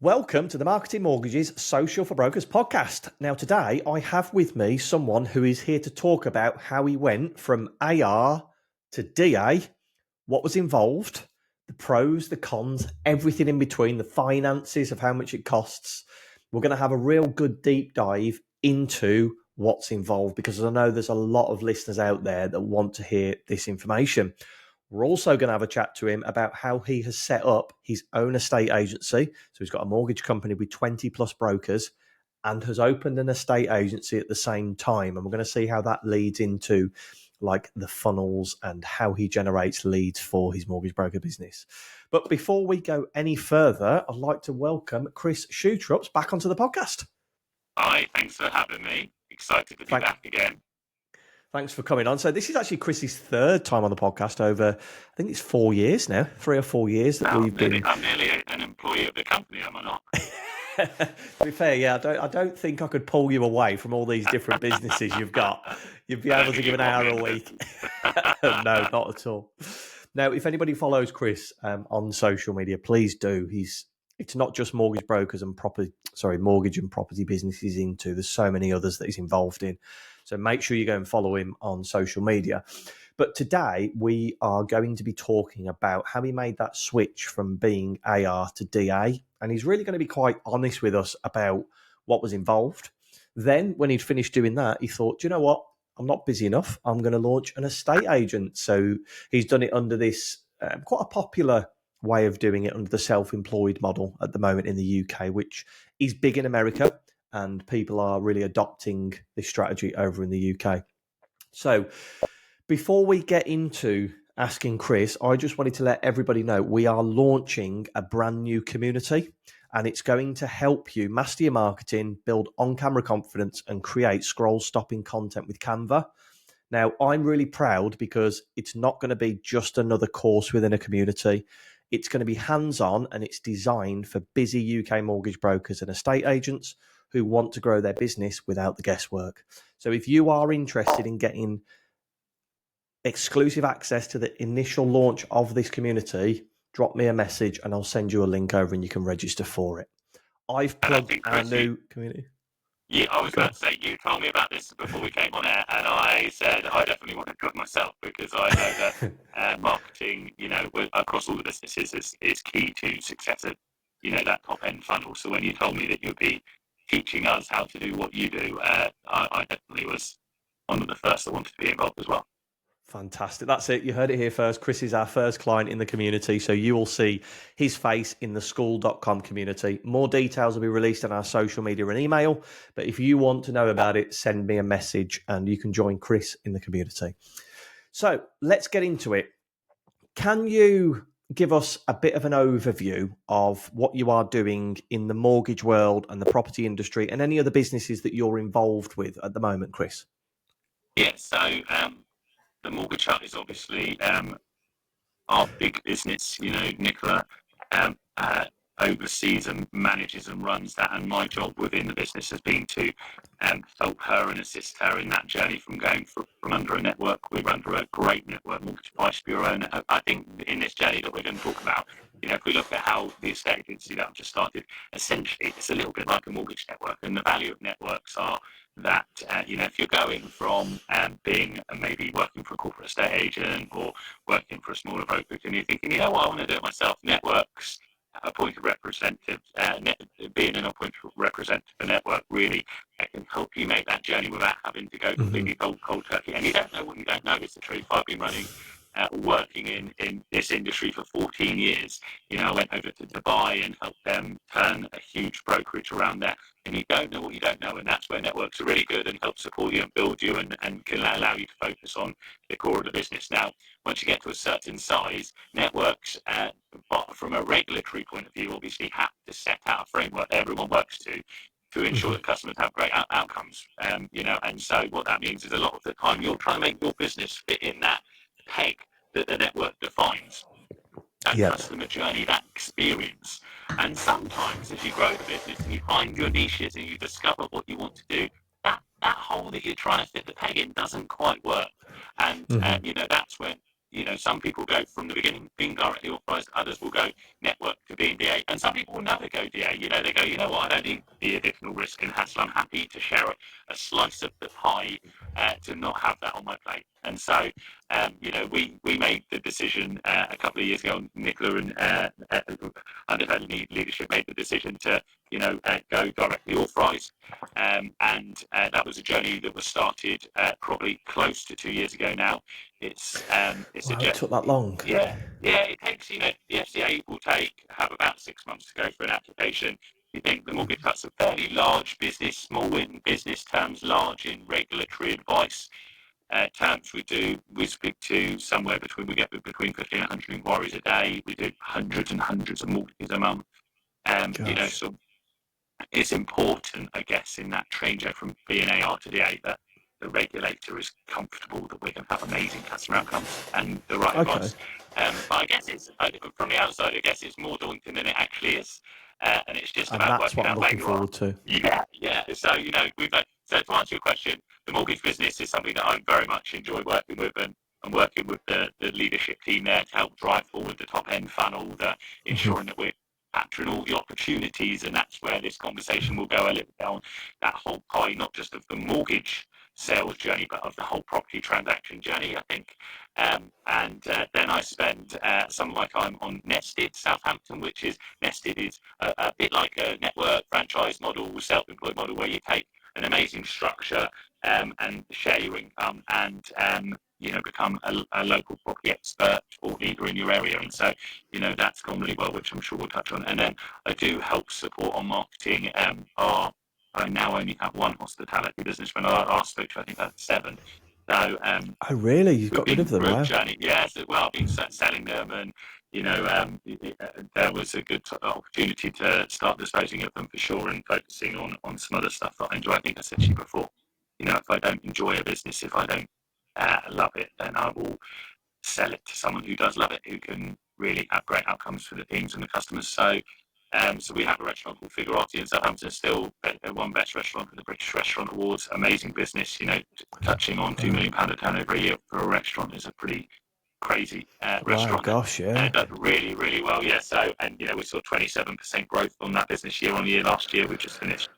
Welcome to the Marketing Mortgages Social for Brokers podcast. Now, today I have with me someone who is here to talk about how he went from AR to DA, what was involved, the pros, the cons, everything in between, the finances of how much it costs. We're going to have a real good deep dive into what's involved because I know there's a lot of listeners out there that want to hear this information. We're also going to have a chat to him about how he has set up his own estate agency. So he's got a mortgage company with 20 plus brokers and has opened an estate agency at the same time. And we're going to see how that leads into like the funnels and how he generates leads for his mortgage broker business. But before we go any further, I'd like to welcome Chris Schutrups back onto the podcast. Hi, thanks for having me. Excited to be back again. Thanks for coming on. So this is actually Chris's third time on the podcast over, I think it's 4 years now, 3 or 4 years that we've been. I'm nearly an employee of the company, am I not? To be fair, yeah, I don't think I could pull you away from all these different businesses you've got. You'd be able to give an hour a week. No, not at all. Now, if anybody follows Chris on social media, please do. It's not just mortgage brokers and mortgage and property businesses into. There's so many others that he's involved in. So make sure you go and follow him on social media. But today we are going to be talking about how he made that switch from being AR to DA. And he's really going to be quite honest with us about what was involved. Then when he'd finished doing that, he thought, do you know what? I'm not busy enough. I'm going to launch an estate agent. So he's done it under this quite a popular way of doing it under the self-employed model at the moment in the UK, which is big in America. And people are really adopting this strategy over in the UK. So before we get into asking Chris, I just wanted to let everybody know we are launching a brand new community and it's going to help you master your marketing, build on-camera confidence and create scroll-stopping content with Canva. Now, I'm really proud because it's not going to be just another course within a community. It's going to be hands-on and it's designed for busy UK mortgage brokers and estate agents who want to grow their business without the guesswork. So if you are interested in getting exclusive access to the initial launch of this community, drop me a message and I'll send you a link over and you can register for it. I've plugged our new community. Yeah, I was about to say, you told me about this before we came on air, and I said I definitely want to join myself because I know that marketing, across all the businesses is key to success at, that top end funnel. So when you told me that you'd be teaching us how to do what you do, I definitely was one of the first that wanted to be involved as well. Fantastic. That's it. You heard it here first. Chris is our first client in the community. So you will see his face in the school.com community. More details will be released on our social media and email. But if you want to know about it, send me a message and you can join Chris in the community. So let's get into it. Can you give us a bit of an overview of what you are doing in the mortgage world and the property industry and any other businesses that you're involved with at the moment, Chris? Yeah, so the Mortgage Hut is obviously our big business. Nicola oversees and manages and runs that, and my job within the business has been to help her and assist her in that journey from going from under a network. We're under a great network, Mortgage Advice Bureau, and I think in this journey that we're going to talk about, if we look at how the estate agency that I've just started, essentially it's a little bit like a mortgage network, and the value of networks are that, if you're going from being maybe working for a corporate estate agent or working for a smaller brokerage and you're thinking, I want to do it myself, networks, appointed representative, being an appointed representative for network really can help you make that journey without having to go completely cold turkey. And you don't know what you don't know, is the truth. I've been working in this industry for 14 years. I went over to Dubai and helped them turn a huge brokerage around there. And you don't know what you don't know, and that's where networks are really good and help support you and build you and can allow you to focus on the core of the business. Now, once you get to a certain size, networks, from a regulatory point of view, obviously have to set out a framework that everyone works to ensure that customers have great outcomes. And so what that means is a lot of the time you're trying to make your business fit in that peg that the network defines. That customer journey, that experience. And sometimes as you grow the business and you find your niches and you discover what you want to do, that hole that you're trying to fit the peg in doesn't quite work. And, that's when some people go from the beginning being directly authorised, others will go network to being DA, and some people will never go DA. They go, I don't need the additional risk and hassle. I'm happy to share a slice of the pie to not have that on my plate. And so, we made the decision a couple of years ago. Nicola and under her leadership made the decision to, go directly authorised. And that was a journey that was started probably close to 2 years ago now. It's it took that long. Yeah, it takes, the FCA will have about 6 months to go for an application. You think the Mortgage Hut's a fairly large business, small in business terms, large in regulatory advice terms. We speak to somewhere we get between 50 and 100 inquiries a day. We do hundreds and hundreds of mortgages a month. So it's important, I guess, in that changeover from being AR to DA that the regulator is comfortable that we're going to have amazing customer outcomes and the right advice. But I guess it's from the outside. I guess it's more daunting than it actually is, and it's just about working out where you are. To. Yeah. So so to answer your question, the mortgage business is something that I very much enjoy working with, and working with the leadership team there to help drive forward the top end funnel, ensuring that we're capturing all the opportunities, and that's where this conversation will go a little down that whole pie, not just of the mortgage sales journey, but of the whole property transaction journey, I think. And then I spend some of my time on Nested Southampton, which is Nested is a bit like a network franchise model, self-employed model, where you take an amazing structure and share your income and become a local property expert or leader in your area. And so, that's gone really well, which I'm sure we'll touch on. And then I do help support on marketing. I now only have one hospitality business. When I last spoke to, I think that's 7. So, oh really? You've got rid of them? Wow. Journey. Yeah. So, I've been selling them, and there was a good opportunity to start disposing of them for sure, and focusing on some other stuff that I enjoy. I think I said to you before, if I don't enjoy a business, if I don't love it, then I will sell it to someone who does love it, who can really have great outcomes for the teams and the customers. So, so we have a restaurant called Criticality in Southampton, still won Best Restaurant at the British Restaurant Awards. Amazing business, touching on £2 million of turnover a year for a restaurant is a pretty crazy restaurant. Wow, gosh, yeah. Done really, really well, yeah. So, and we saw 27% growth on that business year on year last year. We just finished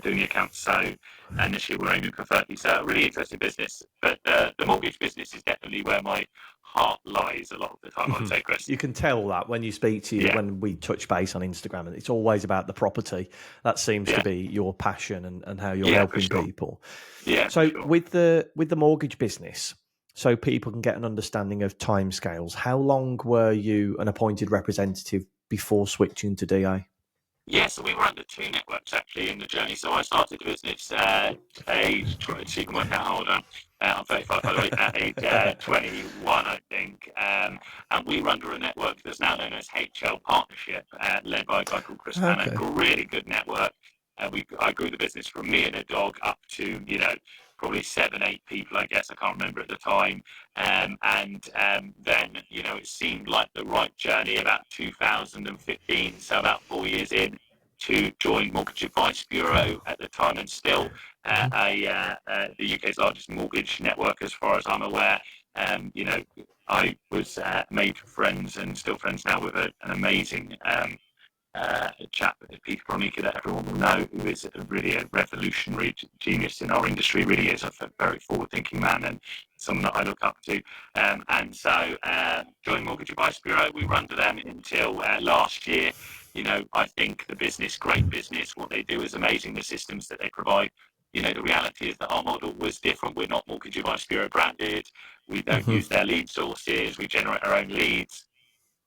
doing the accounts, so, and this year we're aiming for 30. So, a really interesting business. But the mortgage business is definitely where my heart lies a lot of the time, I'd say, Chris. You can tell that when you speak to you, when we touch base on Instagram, and it's always about the property. That seems to be your passion and how you're helping people. Yeah. So with the mortgage business, so people can get an understanding of timescales, how long were you an appointed representative before switching to DA? Yeah, so we were under 2 networks actually in the journey. So I started the business age, so you can work out how old I'm 35 by the way, at age 21, I think. And we were under a network that's now known as HL Partnership, led by a guy called Chris Schutrups. A really good network. I grew the business from me and a dog up to, probably 7, 8 people, I guess. I can't remember at the time. And then, it seemed like the right journey about 2015, so about 4 years in, to join Mortgage Advice Bureau at the time, and still the UK's largest mortgage network, as far as I'm aware. I was made friends, and still friends now, with an amazing chap, Peter Bronica, that everyone will know, who is really a revolutionary genius in our industry. Really is a very forward-thinking man, and someone that I look up to. And so, joined Mortgage Advice Bureau. We were under them until last year. I think the business, great business. What they do is amazing. The systems that they provide. The reality is that our model was different. We're not Mortgage Advice Bureau branded. We don't use their lead sources. We generate our own leads.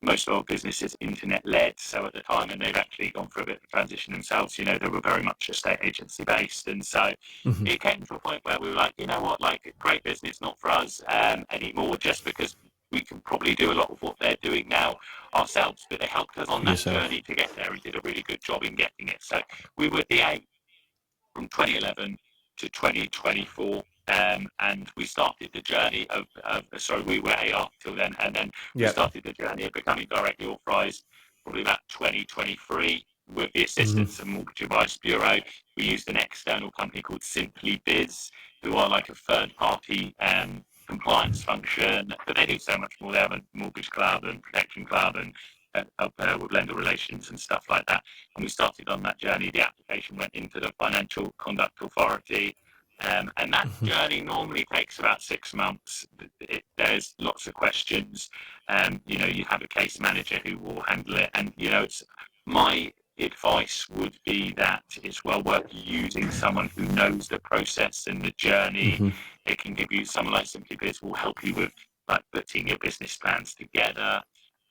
Most of our business is internet-led, so at the time, and they've actually gone through a bit of a transition themselves, they were very much estate agency-based, and so it came to a point where we were like, great business, not for us anymore, just because we can probably do a lot of what they're doing now ourselves, but they helped us on that journey to get there and did a really good job in getting it. So we were DA from 2011 to 2024. And we started the journey of we were AR till then, and then we started the journey of becoming directly authorised probably about 2023 with the assistance of Mortgage Advice Bureau. We used an external company called Simply Biz, who are like a third party compliance function, but they do so much more. They have a mortgage club and protection club and help with lender relations and stuff like that. And we started on that journey. The application went into the Financial Conduct Authority. And that journey normally takes about 6 months. There's lots of questions. You have a case manager who will handle it. And, it's my advice would be that it's well worth using someone who knows the process and the journey. It can give you someone like Simply Biz will help you with like putting your business plans together.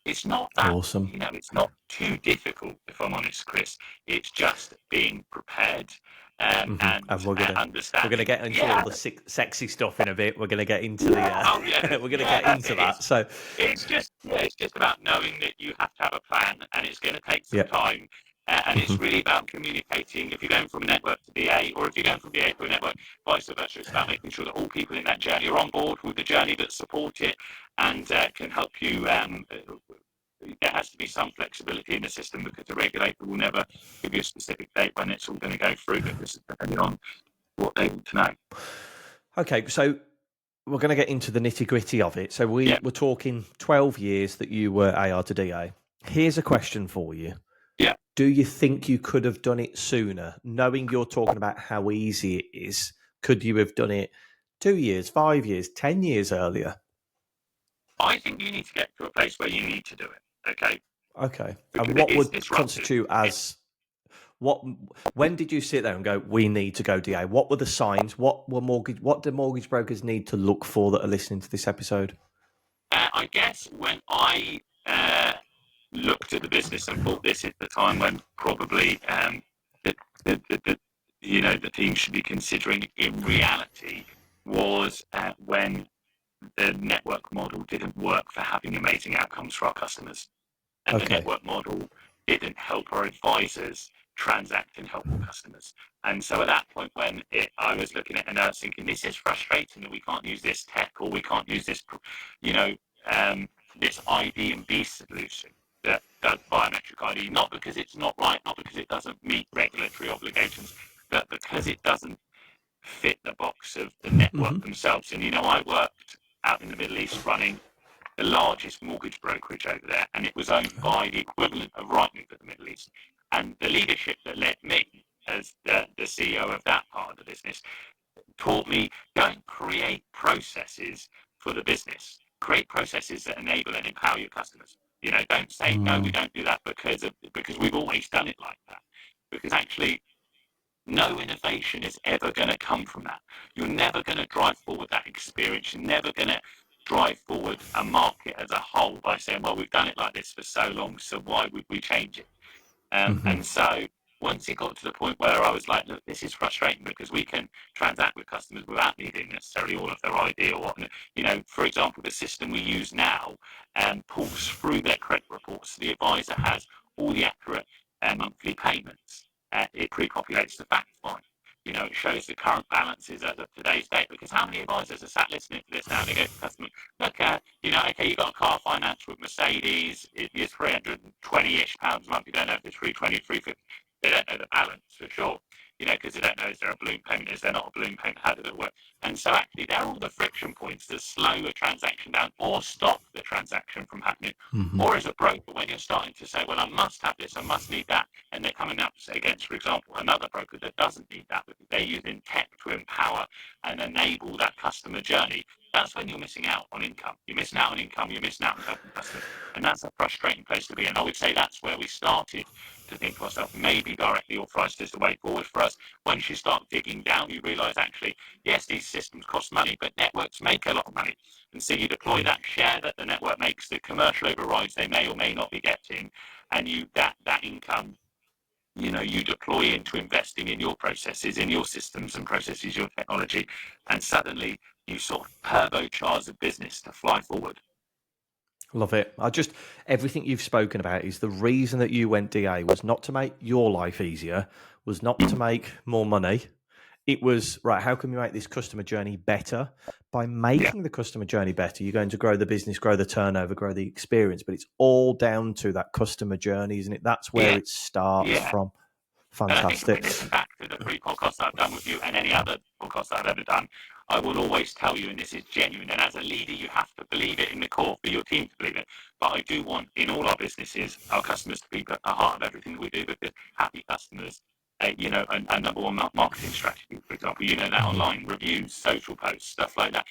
It's not that Awesome. it's not too difficult, if I'm honest, Chris. It's just being prepared and we're gonna understanding. get into all the sexy stuff in a bit. We're gonna get into we're gonna get into that. So it's just about knowing that you have to have a plan, and it's going to take some time. And it's really about communicating. If you're going from a network to DA, or if you're going from DA to a network, vice versa, it's about making sure that all people in that journey are on board with the journey, that support it, and can help you. There has to be some flexibility in the system, because the regulator will never give you a specific date when it's all going to go through, because depending on what they want to know. Okay, so we're going to get into the nitty-gritty of it. So we're talking 12 years that you were AR to DA. Here's a question for you. Yeah. Do you think you could have done it sooner? Knowing you're talking about how easy it is, could you have done it 2 years, 5 years, 10 years earlier? I think you need to get to a place where you need to do it. Okay. Because and what would constitute as when did you sit there and go, we need to go DA? What were the signs? What do mortgage brokers need to look for that are listening to this episode? I guess when I looked at the business and thought this is the time when probably the team should be considering, in reality, was when the network model didn't work for having amazing outcomes for our customers. And the network model didn't help our advisors transact and help our customers. And so at that point, when I was looking at it and I was thinking, this is frustrating that we can't use this tech, or we can't use this, this ID and B solution that does biometric ID, not because it's not right, not because it doesn't meet regulatory obligations, but because it doesn't fit the box of the network themselves. And, I worked out in the Middle East running the largest mortgage brokerage over there, and it was owned by the equivalent of Rightmove for the Middle East. And the leadership that led me as the CEO of that part of the business taught me, don't create processes for the business. Create processes that enable and empower your customers. Don't say, no, we don't do that because we've always done it like that. Because actually, no innovation is ever going to come from that. You're never going to drive forward that experience. You're never going to drive forward a market as a whole by saying, well, we've done it like this for so long, so why would we change it? And so once it got to the point where I was like, look, this is frustrating, because we can transact with customers without needing necessarily all of their ID or what. For example, the system we use now pulls through their credit reports. So the advisor has all the accurate monthly payments. It pre-populates the fact find. It shows the current balances as of today's date, because how many advisors are sat listening to this now? They go to customer, look, you got a car finance with Mercedes, it's 320-ish pounds a month. You don't know if it's 320, 350. They don't know the balance for sure, because they don't know, is there a balloon payment? Is there not a balloon payment? How does it work? And so actually, they're all the friction points that slow a transaction down or stop the transaction from happening. Or as a broker, when you're starting to say, well, I must have this, I must need that, and they're coming up against, for example, another broker that doesn't need that, because they're using tech to empower and enable that customer journey, that's when you're missing out on income. You're missing out on income, you're missing out on helping customers. And that's a frustrating place to be. And I would say that's where we started to think to ourselves, maybe directly authorised is the way forward for us. Once you start digging down, you realise actually, yes, these systems cost money, but networks make a lot of money. And so you deploy that share that the network makes, the commercial overrides they may or may not be getting, and that income, you deploy into investing in your processes, in your systems and processes, your technology, and suddenly you sort of turbocharge the business to fly forward. Love it. Everything you've spoken about is the reason that you went DA was not to make your life easier, was not to make more money. It was, right, how can we make this customer journey better? By making the customer journey better, you're going to grow the business, grow the turnover, grow the experience. But it's all down to that customer journey, isn't it? That's where it starts from. And I think if Fantastic. we listen back to the 3 podcasts I've done with you and any other podcasts I've ever done, I will always tell you, and this is genuine, and as a leader, you have to believe it in the core for your team to believe it. But I do want, in all our businesses, our customers to be at the heart of everything we do, because happy customers, a number one marketing strategy, for example, that online reviews, social posts, stuff like that.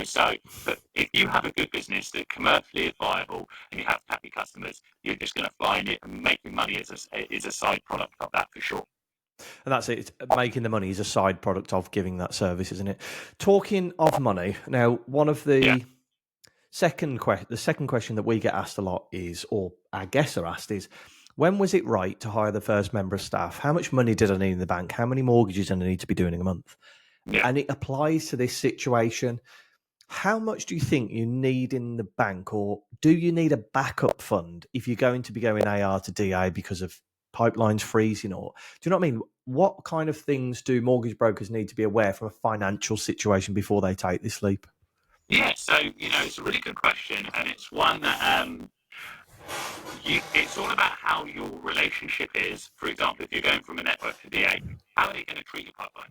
So but if you have a good business that commercially is viable and you have happy customers, you're just going to find it, and making money is a side product of that for sure. And that's it. Making the money is a side product of giving that service, isn't it? Talking of money, now one of the second question that we get asked a lot is, or our guests are asked, is when was it right to hire the first member of staff? How much money did I need in the bank? How many mortgages did I need to be doing in a month? Yeah. And it applies to this situation. How much do you think you need in the bank, or do you need a backup fund if you're going to be going AR to DA because of pipelines freezing? Or do you know what I mean? What kind of things do mortgage brokers need to be aware from a financial situation before they take this leap? Yeah, so it's a really good question, and it's one that it's all about how your relationship is. For example, if you're going from a network to DA, how are they going to treat your pipeline?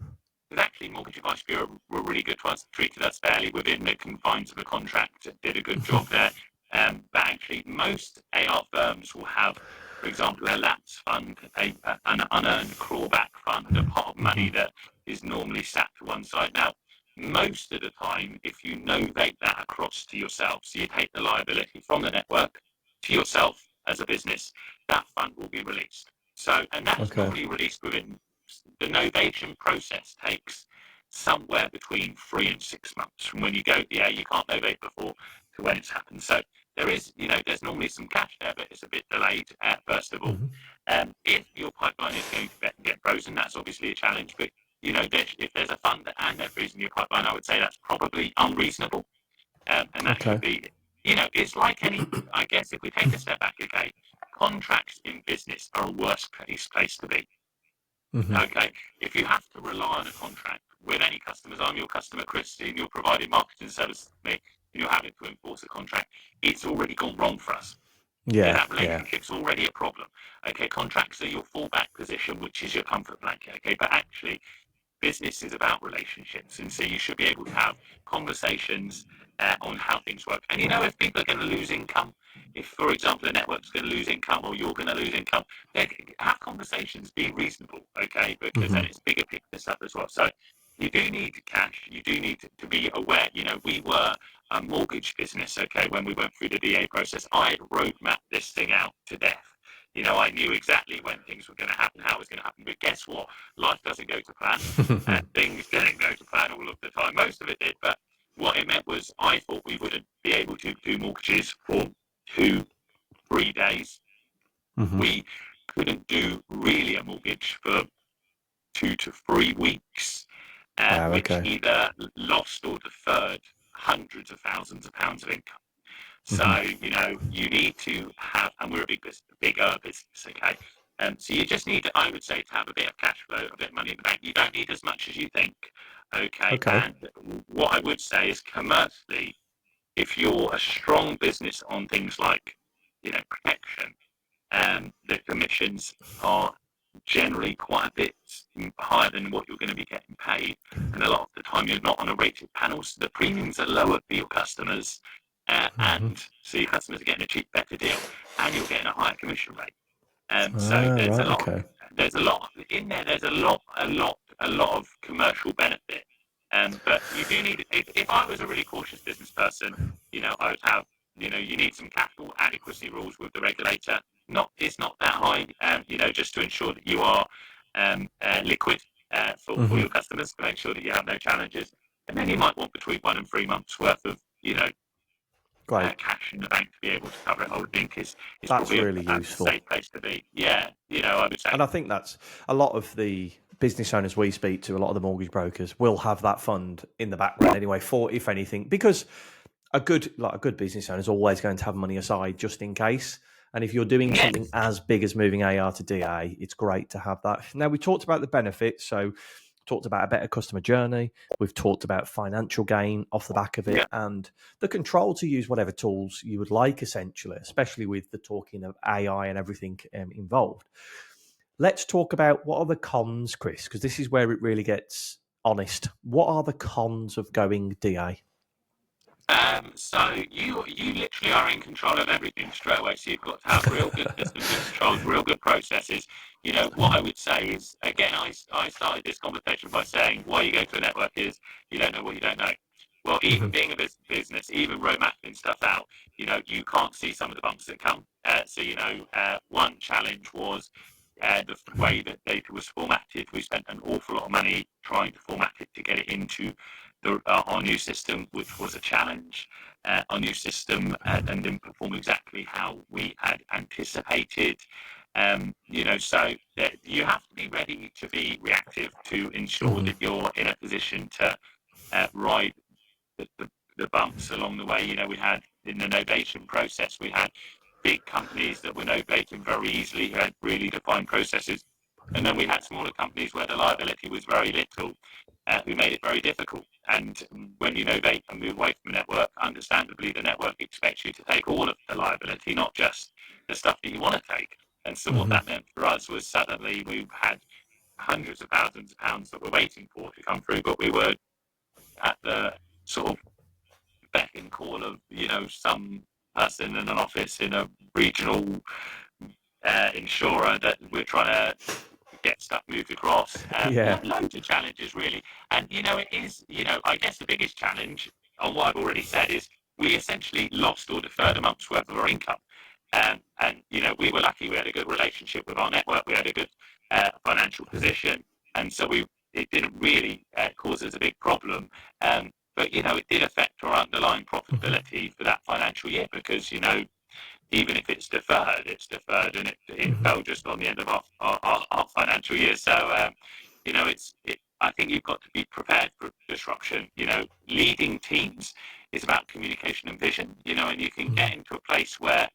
Because actually, Mortgage Advice Bureau were really good to us, treated us fairly within the confines of the contract, did a good job there. But actually, most AR firms will have, for example, a lapse fund, an unearned clawback fund, a pot of money that is normally sat to one side. Now, most of the time, if you novate that across to yourself, so you take the liability from the network to yourself as a business, that fund will be released. So, and that is normally released within the novation process takes somewhere between 3 and 6 months from when you go, you can't novate before, to when it's happened. So there is, there's normally some cash there, but it's a bit delayed, first of all. If your pipeline is going to get frozen, that's obviously a challenge, but if there's a fund and they're freezing your pipeline, I would say that's probably unreasonable. And that should be, it's like any, I guess if we take a step back, okay, contracts in business are a worst place to be. Okay, if you have to rely on a contract with any customers, I'm your customer, Chris, and you're providing marketing services to me, and you're having to enforce a contract, it's already gone wrong for us. That relationship's already a problem. Okay, contracts are your fallback position, which is your comfort blanket. Okay, but actually, business is about relationships, and so you should be able to have conversations on how things work. And if people are going to lose income, if, for example, the network's going to lose income or you're going to lose income, then have conversations, be reasonable, okay? Because then it's bigger picture stuff as well. So you do need cash. You do need to be aware. We were a mortgage business, okay? When we went through the DA process, I had roadmapped this thing out to death. I knew exactly when things were going to happen, how it was going to happen. But guess what? Life doesn't go to plan. Things didn't go to plan all of the time. Most of it did. But what it meant was I thought we wouldn't be able to do mortgages for 2-3 days. We couldn't do really a mortgage for 2 to 3 weeks, which either lost or deferred hundreds of thousands of pounds of income. So, you need to have, and we're a bigger business, okay? So you just need, I would say, to have a bit of cash flow, a bit of money in the bank. You don't need as much as you think, okay? And what I would say is commercially, if you're a strong business on things like, protection, the commissions are generally quite a bit higher than what you're going to be getting paid. And a lot of the time you're not on a rated panel, so the premiums are lower for your customers. And so your customers are getting a better deal, and you're getting a higher commission rate. So there's a lot in there. There's a lot of commercial benefit. But you do need, if I was a really cautious business person, I would have, you need some capital adequacy rules with the regulator. It's not that high, just to ensure that you are liquid for your customers, to make sure that you have no challenges. And then you might want between 1 and 3 months worth of, cash in the bank to be able to cover it. I would think is probably really useful. A safe place to be. Yeah, I would say. And I think that's a lot of the business owners we speak to, a lot of the mortgage brokers will have that fund in the background anyway, for if anything, because a good business owner is always going to have money aside just in case. And if you're doing something as big as moving AR to DA, it's great to have that. Now, we talked about the benefits. So talked about a better customer journey. We've talked about financial gain off the back of it and the control to use whatever tools you would like, essentially, especially with the talking of AI and everything involved. Let's talk about what are the cons, Chris, because this is where it really gets honest. What are the cons of going DA? So you literally are in control of everything straight away. So you've got to have real good systems and controls, real good processes. What I would say is, again, I started this conversation by saying why you go to a network is you don't know what you don't know. Well, even being a business, even road mapping stuff out, you can't see some of the bumps that come. One challenge was the way that data was formatted. We spent an awful lot of money trying to format it to get it into our new system, which was a challenge. Our new system and didn't perform exactly how we had anticipated. So you have to be ready to be reactive to ensure that you're in a position to ride the bumps along the way. We had in the novation process, we had big companies that were novating very easily, who had really defined processes. And then we had smaller companies where the liability was very little, who made it very difficult. And when you novate and move away from a network, understandably, the network expects you to take all of the liability, not just the stuff that you want to take. And so what that meant for us was suddenly we had hundreds of thousands of pounds that we're waiting for to come through, but we were at the sort of beck and call of some person in an office in a regional insurer that we're trying to get stuff moved across. Loads of challenges really, and it is I guess the biggest challenge on what I've already said is we essentially lost or deferred a month's worth of our income. And we were lucky, we had a good relationship with our network, we had a good financial position, and so it didn't really cause us a big problem. But it did affect our underlying profitability for that financial year, because even if it's deferred, and it fell just on the end of our financial year. So I think you've got to be prepared for disruption. Leading teams is about communication and vision. And you can get into a place where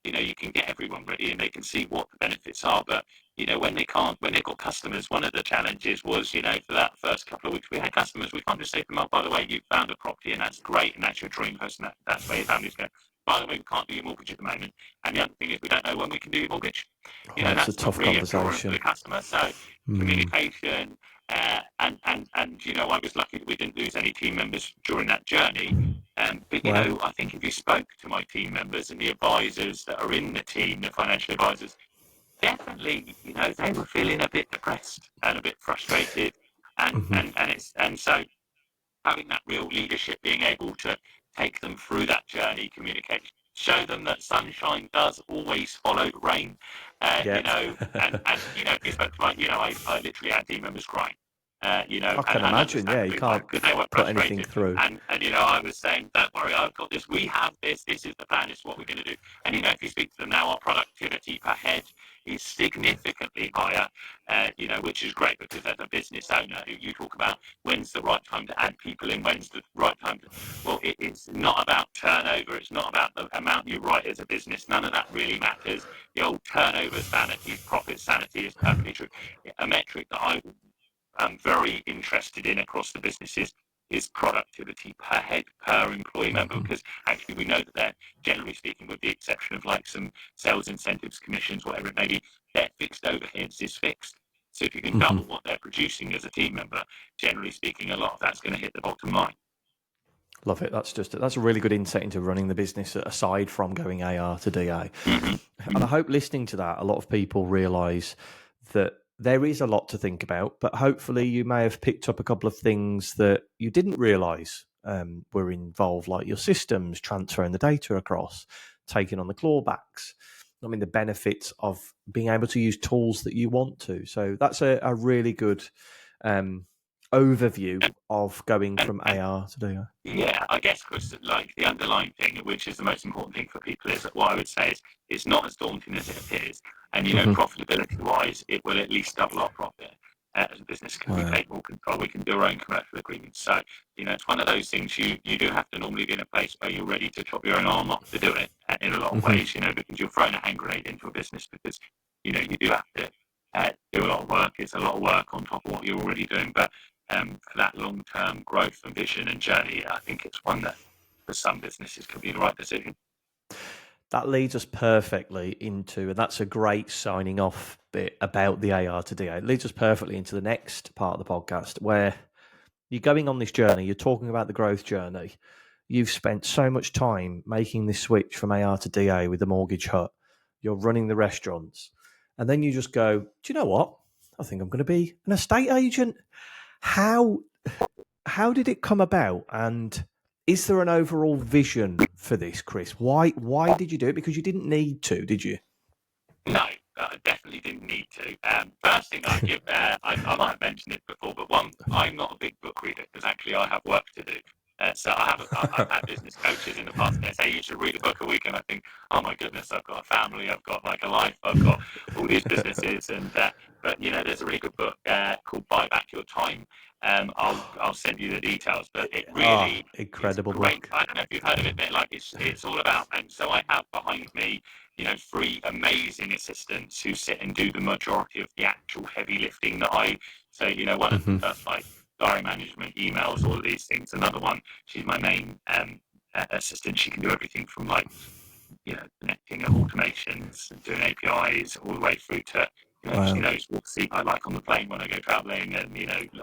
you can get everyone ready and they can see what the benefits are. But when they've got customers, one of the challenges was for that first couple of weeks we had customers, we can't just say to them, oh, by the way, you found a property and that's great and that's your dream house and that's where your family's going. By the way, we can't do your mortgage at the moment. And the other thing is we don't know when we can do your mortgage. That's a tough conversation For the customer. So communication, and I was lucky that we didn't lose any team members during that journey. But I think if you spoke to my team members and the advisors that are in the team, the financial advisors, definitely, they were feeling a bit depressed and a bit frustrated, and so having that real leadership, being able to take them through that journey, communicate, show them that sunshine does always follow rain. If you spoke to I literally had team members crying. I can imagine, you can't put anything through. And I was saying, don't worry, I've got this, we have this is the plan, this is what we're going to do. And if you speak to them now, our productivity per head is significantly higher, which is great, because as a business owner, you talk about when's the right time to add people in, when's the right time to, well, it's not about turnover, it's not about the amount you write as a business, none of that really matters. The old turnover sanity, profit sanity is perfectly true. A metric that I'm very interested in across the businesses is productivity per head, per employee member, because actually we know that they're, generally speaking, with the exception of like some sales incentives, commissions, whatever it may be, their fixed overheads is fixed. So if you can double what they're producing as a team member, generally speaking, a lot of that's going to hit the bottom line. Love it. That's a really good insight into running the business aside from going AR to DA. And I hope listening to that, a lot of people realise that there is a lot to think about, but hopefully you may have picked up a couple of things that you didn't realise were involved, like your systems, transferring the data across, taking on the clawbacks. I mean, the benefits of being able to use tools that you want to. So that's a really good overview of going from AR to DA. Yeah, I guess, Chris, like the underlying thing, which is the most important thing for people, is that what I would say is it's not as daunting as it appears. And, profitability-wise, it will at least double our profit as a business, because we take more control. We can do our own commercial agreements. So, it's one of those things you do have to normally be in a place where you're ready to chop your own arm off to do it in a lot of ways, because you're throwing a hand grenade into a business, because, you do have to do a lot of work. It's a lot of work on top of what you're already doing. But for that long-term growth and vision and journey, I think it's one that for some businesses could be the right decision. That leads us perfectly into, and that's a great signing off bit about the AR to DA. It leads us perfectly into the next part of the podcast where you're going on this journey, you're talking about the growth journey. You've spent so much time making this switch from AR to DA with the Mortgage Hut. You're running the restaurants. And then you just go, do you know what? I think I'm going to be an estate agent. How did it come about? And is there an overall vision for this, Chris? Why did you do it? Because you didn't need to, did you? No, I definitely didn't need to. First thing I give, I might have mentioned it before, but one, I'm not a big book reader because actually I have work to do. So I've had business coaches in the past that say you should read a book a week, and I think, oh my goodness, I've got a family, I've got like a life, I've got all these businesses, and but there's a really good book called Buy Back Your Time. I'll send you the details, but it really incredible is great. book. I don't know if you've heard of it, but like it's all about, and so I have behind me 3 amazing assistants who sit and do the majority of the actual heavy lifting that I say, one of them does like diary management, emails, all of these things. Another one, she's my main assistant. She can do everything from like, connecting automations and doing APIs all the way through to, Wow. she knows what seat I like on the plane when I go traveling. And,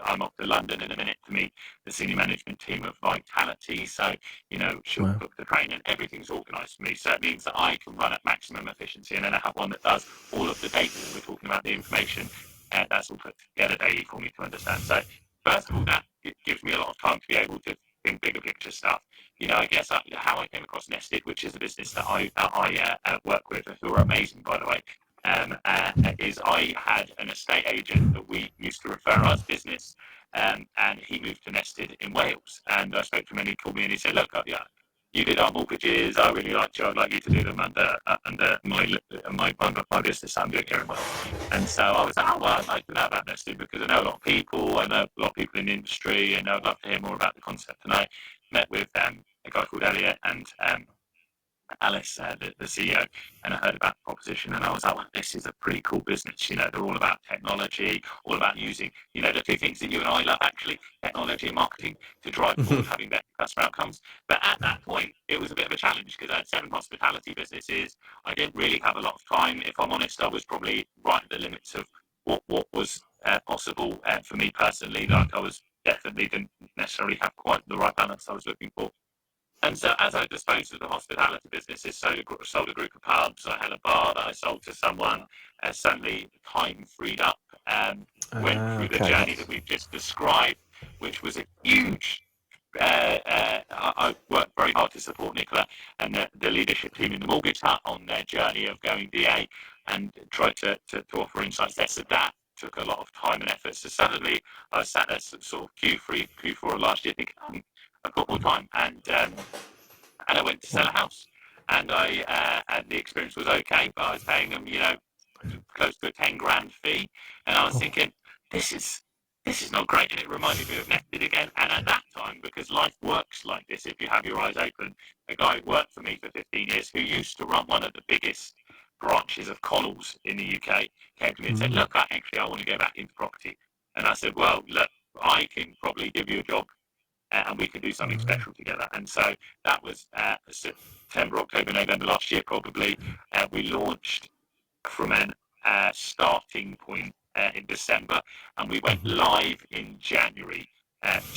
I'm off to London in a minute to meet the senior management team of Vitality. So, she'll Wow. book the train and everything's organised for me. So it means that I can run at maximum efficiency. And then I have one that does all of the data that we're talking about, the information. And that's all put together daily for me to understand. So first of all, that it gives me a lot of time to be able to think bigger picture stuff. I guess how I came across Nested, which is a business that I work with, who are amazing, by the way, is I had an estate agent that we used to refer as business, and he moved to Nested in Wales. And I spoke to him, and he called me and he said, "Look, you did our mortgages. I really liked you. I'd like you to do them under my business I'm doing here in Wales." And so I was like, "Oh, well, I'd like to know about Nested because I know a lot of people. I know a lot of people in the industry, and I'd love to hear more about the concept." And I met with a guy called Elliot and Alice, the CEO, and I heard about the proposition, and I was like, well, this is a pretty cool business. They're all about technology, all about using, the 2 things that you and I love, actually, technology and marketing, to drive forward having better customer outcomes. But at that point, it was a bit of a challenge because I had 7 hospitality businesses. I didn't really have a lot of time. If I'm honest, I was probably right at the limits of what was possible for me personally. Like I was definitely didn't necessarily have quite the right balance I was looking for. And so as I disposed of the hospitality businesses, sold a group of pubs, I had a bar that I sold to someone, suddenly time freed up, went through the journey that we've just described, which was a huge, I worked very hard to support Nicola and the leadership team in the Mortgage Hut on their journey of going DA and tried to offer insights there. So that took a lot of time and effort. So suddenly I was sat there sort of Q3, Q4 of last year thinking, I've got more time, and I went to sell a house, and and the experience was okay, but I was paying them, close to a 10 grand fee, and I was thinking, this is not great, and it reminded me of Nested again. And at that time, because life works like this, if you have your eyes open, a guy who worked for me for 15 years, who used to run one of the biggest branches of Connells in the UK, came to me and said, look, I want to go back into property. And I said, well, look, I can probably give you a job and we could do something special together. And so that was September, October, November last year, probably. We launched from a starting point in December, and we went live in January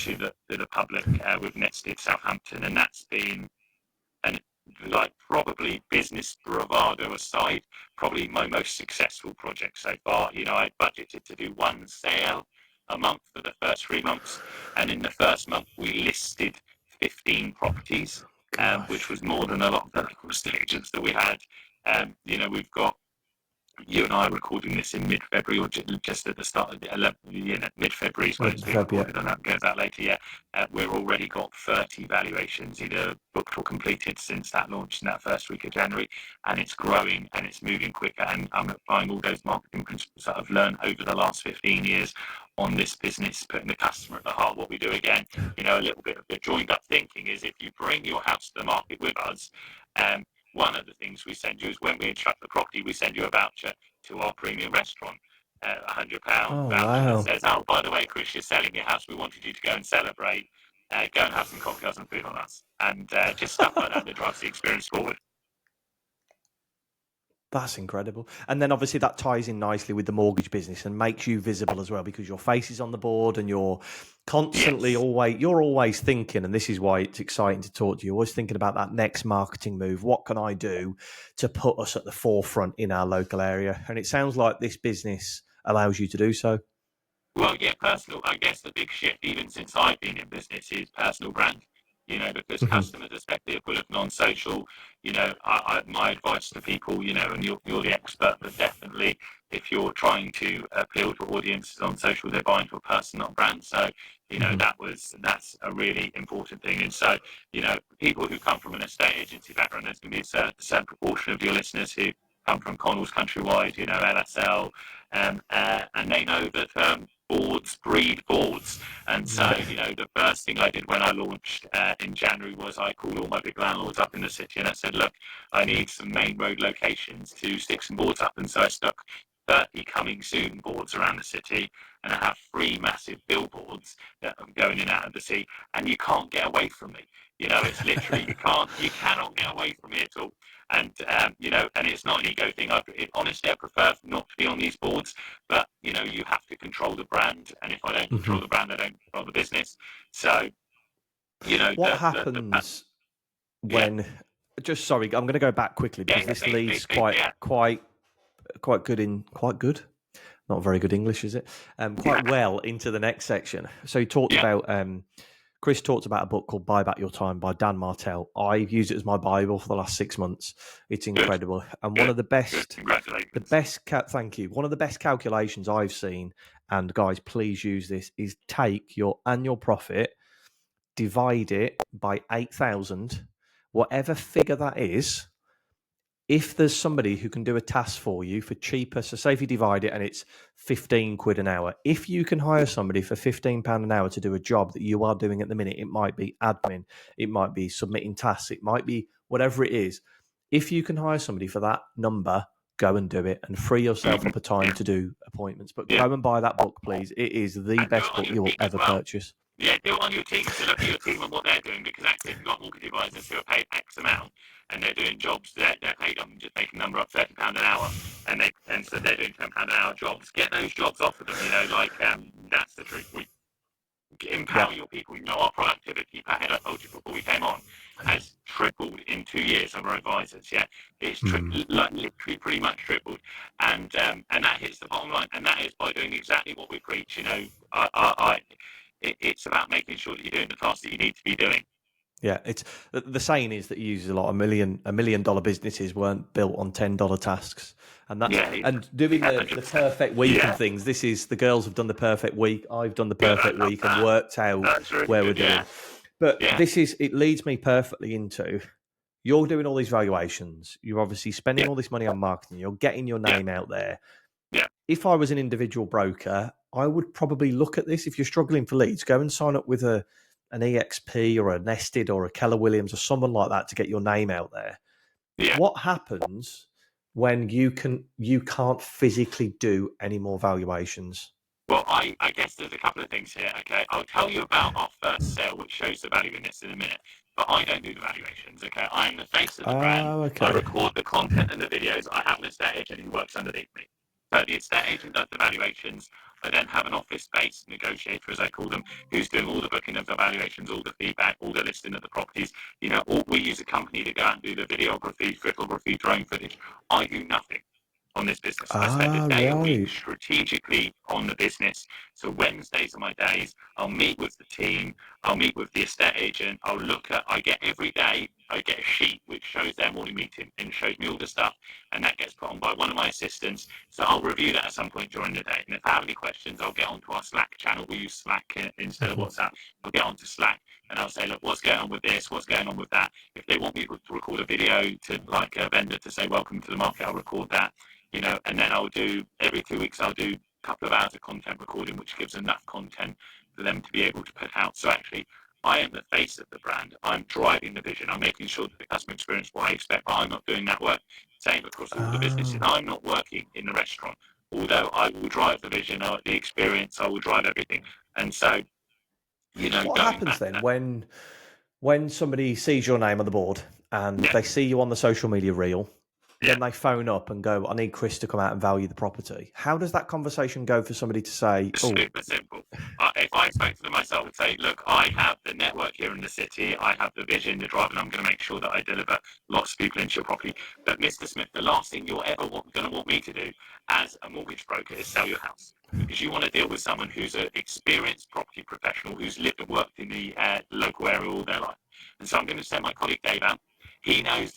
to the public with Nested Southampton, and that's been probably business bravado aside, probably my most successful project so far. I budgeted to do 1 sale a month for the first 3 months, and in the first month we listed 15 properties, which was more than a lot of the local estate agents that we had. We've got, you and I are recording this in mid-February, or just at the start of mid-February is when it's being recorded, and that goes out later. We've already got 30 valuations either booked or completed since that launch in that first week of January, and it's growing and it's moving quicker. And I'm applying all those marketing principles that I've learned over the last 15 years on this business, putting the customer at the heart of what we do again. A little bit of the joined up thinking is if you bring your house to the market with us, one of the things we send you is when we instruct the property, we send you a voucher to our premium restaurant, £100 voucher that says, oh, by the way, Chris, you're selling your house. We wanted you to go and celebrate, go and have some cocktails and food on us. And just stuff like that drives the experience forward. That's incredible. And then obviously that ties in nicely with the mortgage business and makes you visible as well, because your face is on the board and you're constantly Yes. you're always thinking, and this is why it's exciting to talk to you, always thinking about that next marketing move. What can I do to put us at the forefront in our local area? And it sounds like this business allows you to do so. Well, yeah, personal. I guess the big shift, even since I've been in business, is personal brand. Because Mhm. customers, especially if we're looking on social, my advice to people, and you're the expert, but definitely if you're trying to appeal to audiences on social, they're buying to a person, not a brand. So, Mhm. that's a really important thing. And so, people who come from an estate agency background, there's going to be a certain proportion of your listeners who come from Connells Countrywide, LSL, and they know that boards breed boards. And so, Yeah. the first thing I did when I launched in January was I called all my big landlords up in the city and I said, look, I need some main road locations to stick some boards up. And so I stuck 30 coming soon boards around the city, and I have 3 massive billboards that are going in and out of the city, and you can't get away from me. It's literally, you cannot get away from me at all. And and it's not an ego thing. Honestly, I prefer not to be on these boards, but you have to control the brand, and if I don't control Mhm. the brand, I don't control the business. So What the happens yeah, when? Just sorry, I'm going to go back quickly yeah, because yeah, this leads quite yeah, quite quite good. Not very good English, is it? Quite yeah, well into the next section. So he talked yeah, about Chris talked about a book called Buy Back Your Time by Dan Martell. I've used it as my Bible for the last 6 months. It's good, incredible. And one good, of good. the Congratulations. best, thank you. One of the best calculations I've seen, and guys, please use this, is take your annual profit, divide it by 8,000, whatever figure that is. If there's somebody who can do a task for you for cheaper, so say if you divide it and it's 15 quid an hour, if you can hire somebody for £15 an hour to do a job that you are doing at the minute, it might be admin, it might be submitting tasks, it might be whatever it is. If you can hire somebody for that number, go and do it and free yourself Mm-hmm. up a time Yeah, to do appointments. But yeah, go and buy that book, please. It is the and do best it on book your you'll team as ever well. purchase. Yeah, do it on your team. So look at your team and what they're doing, because actually, if you've got mortgage advisors who are paid X amount and they're doing jobs, they're paid, I'm just making a number up, £30 an hour, and so they're doing £10 an hour jobs. Get those jobs off of them. That's the truth. We Yeah. empower your people. Our productivity per head, I told you before we came on, has tripled in 2 years of our advisors. Yeah, it's Mm. like literally pretty much tripled, and that hits the bottom line, and that is by doing exactly what we preach. It's about making sure that you're doing the tasks that you need to be doing. Yeah, it's the saying is that you use a lot of $1 million businesses weren't built on $10 tasks, and that's Yeah, and doing the 100%. perfect week and Yeah, things. This is the girls have done the perfect week. I've done the good. I perfect love week and that. worked out That's really where we're good. doing. Yeah, But yeah, this is it leads me perfectly into you're doing all these valuations. You're obviously spending yeah, all this money on marketing. You're getting your yeah, name out there. yeah, If I was an individual broker, I would probably look at this. If you're struggling for leads, go and sign up with an EXP or a Nested or a Keller Williams or someone like that to get your name out there. yeah. What happens when you can't physically do any more valuations? Well, I guess there's a couple of things here. Okay, I'll tell you about our first sale, which shows the value in this in a minute. But I don't do the valuations. Okay, I'm the face of the brand. Oh, I okay. record the content and the videos. I have an estate agent who works underneath me. So the estate agent does the valuations. I then have an office-based negotiator, as I call them, who's doing all the booking of the valuations, all the feedback, all the listing of the properties. We use a company to go out and do the videography, photography, drone footage. I do nothing on this business. I spend a Ah, day a week right. strategically on the business. So Wednesdays are my days. I'll meet with the team. I'll meet with the estate agent. I get every day, I get a sheet which shows their morning meeting and shows me all the stuff. And that gets put on by one of my assistants. So I'll review that at some point during the day. And if I have any questions, I'll get onto our Slack channel. We use Slack instead of Mhm. WhatsApp. I'll get onto Slack and I'll say, look, what's going on with this? What's going on with that? If they want me to record a video to like a vendor to say, welcome to the market, I'll record that. And then I'll do every 2 weeks, I'll do a couple of hours of content recording, which gives enough content for them to be able to put out. So actually, I am the face of the brand. I'm driving the vision. I'm making sure that the customer experience what I expect, but I'm not doing that work. Same across all the businesses. Ah. I'm not working in the restaurant, although I will drive the vision, the experience. I will drive everything. And so, What going happens back to then that, when somebody sees your name on the board and yeah, they see you on the social media reel? then they phone up and go, I need Chris to come out and value the property. How does that conversation go for somebody to say, Super simple. If I spoke to them myself, I would say, look, I have the network here in the city, I have the vision, the drive, and I'm going to make sure that I deliver lots of people into your property. But Mr. Smith, the last thing you're ever going to want me to do as a mortgage broker is sell your house, because you want to deal with someone who's an experienced property professional who's lived and worked in the local area all their life. And so I'm going to send my colleague Dave out. He knows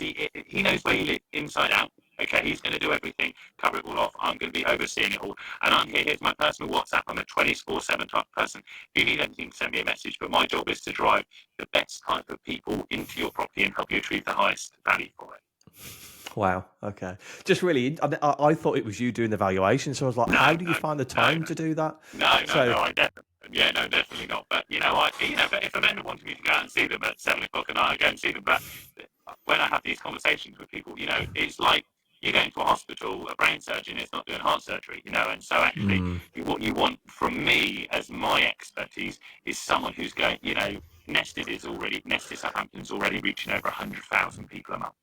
where you live inside out. Okay, he's going to do everything, cover it all off. I'm going to be overseeing it all. And I'm here. Here's my personal WhatsApp. I'm a 24/7 type person. If you need anything, send me a message. But my job is to drive the best type of people into your property and help you achieve the highest value for it. wow, okay. Just really, I thought it was you doing the valuation. So I was like, how do you find the time to do that? No, I definitely not. But, but if a vendor wanted me to go out and see them at 7 o'clock at night, I go and see them. But when I have these conversations with people, it's like, you're going to a hospital, a brain surgeon is not doing heart surgery, and so actually what you want from me as my expertise is someone who's going, Nested Southampton's already reaching over 100,000 people a month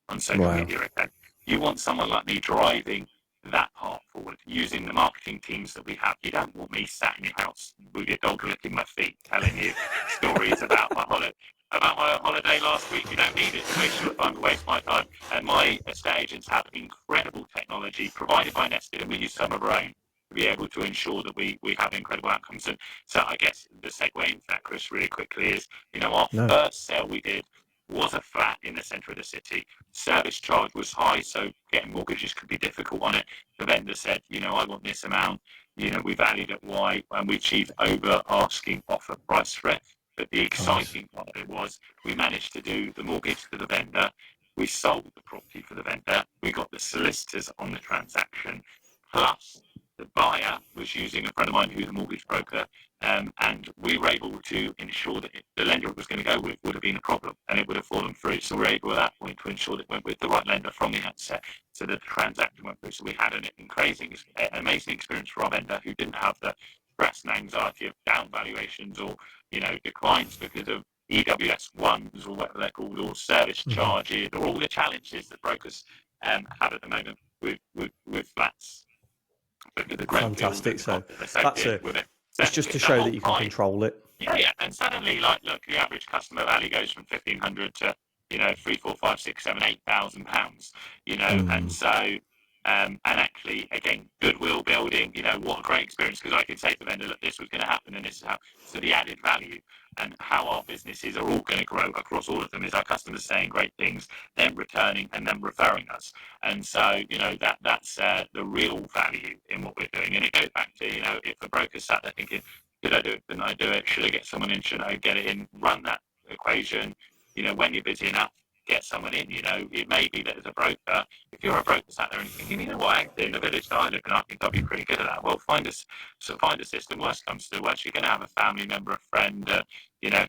on social media. Okay? You want someone like me driving that part forward, using the marketing teams that we have. You don't want me sat in your house with your dog licking my feet, telling you stories about my holiday last week. You don't need it to waste your time, to waste my time. And my estate agents have incredible technology provided by Nested, and we use some of our own to be able to ensure that we have incredible outcomes. And so I guess the segue into that, Chris, really quickly is, our first sale we did was a flat in the centre of the city. Service charge was high, so getting mortgages could be difficult on it. The vendor said, I want this amount. We valued at Y, and we achieved over asking offer price for it. But the exciting part of it was we managed to do the mortgage for the vendor. We sold the property for the vendor. We got the solicitors on the transaction. Plus, the buyer was using a friend of mine who's a mortgage broker, and we were able to ensure that the lender it was going to go with would have been a problem, and it would have fallen through. So we were able at that point to ensure that it went with the right lender from the outset, so that the transaction went through. So we had an amazing experience for our vendor, who didn't have the stress and anxiety of down valuations or declines because of EWS ones or whatever they're called, or service charges, or all the challenges that brokers have at the moment with flats. Fantastic. So it's just to show that you can control it. Yeah. And suddenly, look, the average customer value goes from 1,500 to 3, 4, 5, 6, 7, 8,000 pounds. And so. And actually, again, goodwill building, what a great experience, because I could say to the vendor that this was going to happen, and this is how. So the added value and how our businesses are all going to grow across all of them is our customers saying great things, then returning and then referring us. And so, that's the real value in what we're doing. And it goes back to, if a broker sat there thinking, did I do it? Didn't I do it? Should I get someone in? Should I get it in? Run that equation. When you're busy enough, get someone in. It may be that as a broker, if you're a broker sat there and thinking, what, in the village that I live in, I think I'll be pretty good at that. Well, find a system. Worst comes to worst, you're going to have a family member, a friend,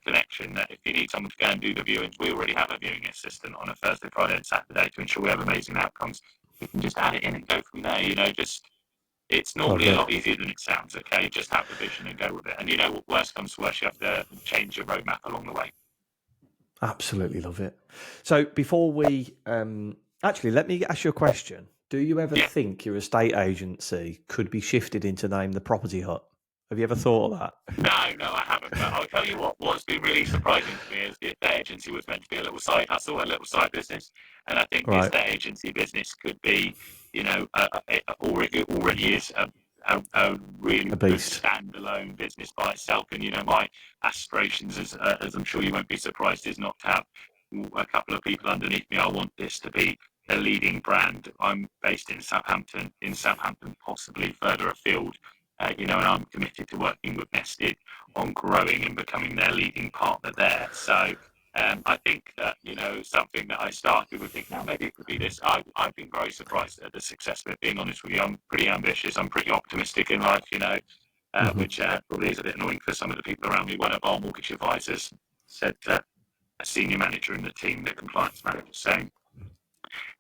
connection, that if you need someone to go and do the viewings, we already have a viewing assistant on a Thursday, Friday and Saturday to ensure we have amazing outcomes. You can just add it in and go from there. It's normally a lot easier than it sounds. Okay, just have the vision and go with it. And worst comes to worst, you have to change your roadmap along the way. Absolutely love it. So before we actually, let me ask you a question. Do you ever think your estate agency could be shifted into name the Property Hut? Have you ever thought of that? No, I haven't. But I'll tell you what's been really surprising to me is the estate agency was meant to be a little side hustle, a little side business. And I think the estate agency business could be, already is a really good standalone business by itself. And my aspirations, as I'm sure you won't be surprised, is not to have a couple of people underneath me. I want this to be a leading brand. I'm based in Southampton, possibly further afield, and I'm committed to working with Nested on growing and becoming their leading partner there. So I think that, something that I started with thinking, maybe it could be this. I've been very surprised at the success of it, being honest with you. I'm pretty ambitious. I'm pretty optimistic in life, which probably is a bit annoying for some of the people around me. One of our mortgage advisors said to a senior manager in the team, the compliance manager, saying,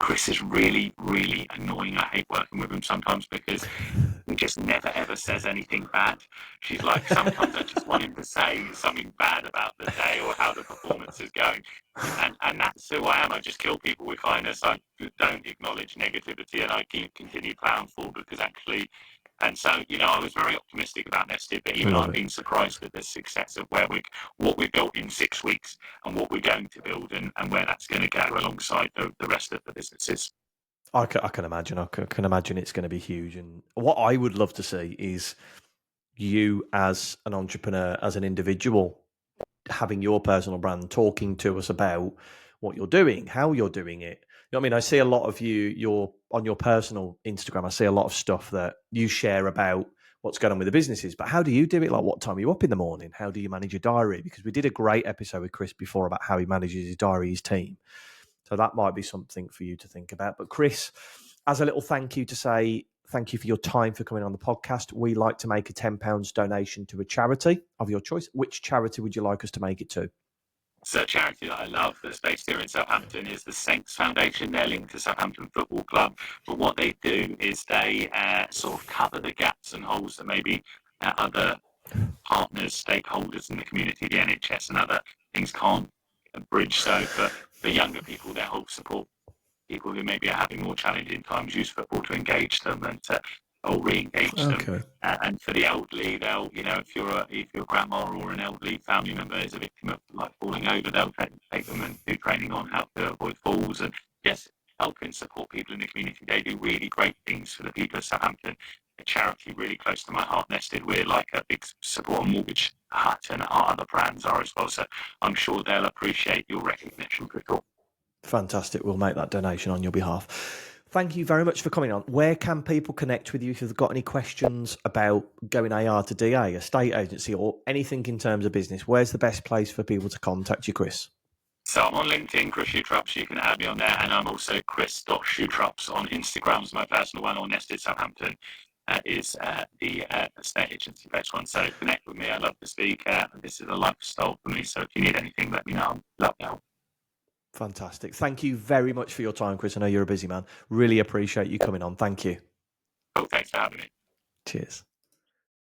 Chris is really, really annoying. I hate working with him sometimes because who just never ever says anything bad. She's like, sometimes I just want him to say something bad about the day or how the performance is going. And that's who I am. I just kill people with kindness. I don't acknowledge negativity, and I continue plowing forward, because actually, and so, I was very optimistic about Nested, but even I've been surprised at the success of what we've built in 6 weeks and what we're going to build, and where that's going to go alongside the rest of the businesses. I can imagine. I can imagine it's going to be huge. And what I would love to see is you as an entrepreneur, as an individual, having your personal brand, talking to us about what you're doing, how you're doing it. You know what I mean? I see a lot of you're on your personal Instagram. I see a lot of stuff that you share about what's going on with the businesses, but how do you do it? Like, what time are you up in the morning? How do you manage your diary? Because we did a great episode with Chris before about how he manages his diary, his team. So that might be something for you to think about. But Chris, as a little thank you to say, thank you for your time for coming on the podcast. We like to make a £10 donation to a charity of your choice. Which charity would you like us to make it to? So a charity that I love that's based here in Southampton is the Saints Foundation. They're linked to Southampton Football Club. But what they do is they sort of cover the gaps and holes that maybe other partners, stakeholders in the community, the NHS and other things can't bridge. So for younger people, they help support people who maybe are having more challenging times, use football to engage them and or re-engage them. And for the elderly, they'll, if your grandma or an elderly family member is a victim of like falling over, they'll take them and do training on how to avoid falls and just helping support people in the community. They do really great things for the people of Southampton. A charity really close to my heart, Nested. We're like a big support on Mortgage Hut, and our other brands are as well. So I'm sure they'll appreciate your recognition, Crickle. Fantastic. We'll make that donation on your behalf. Thank you very much for coming on. Where can people connect with you if they've got any questions about going AR to DA, estate agency, or anything in terms of business? Where's the best place for people to contact you, Chris? So I'm on LinkedIn, Chris Schutrups. You can add me on there. And I'm also Chris.Schutrups on Instagram is my personal one, or Nested Southampton is the estate agency based one. So connect with me. I love to speak. This is a lifestyle for me. So if you need anything, let me know. Love to help. Fantastic. Thank you very much for your time, Chris. I know you're a busy man. Really appreciate you coming on. Thank you. Cool. Thanks for having me. Cheers.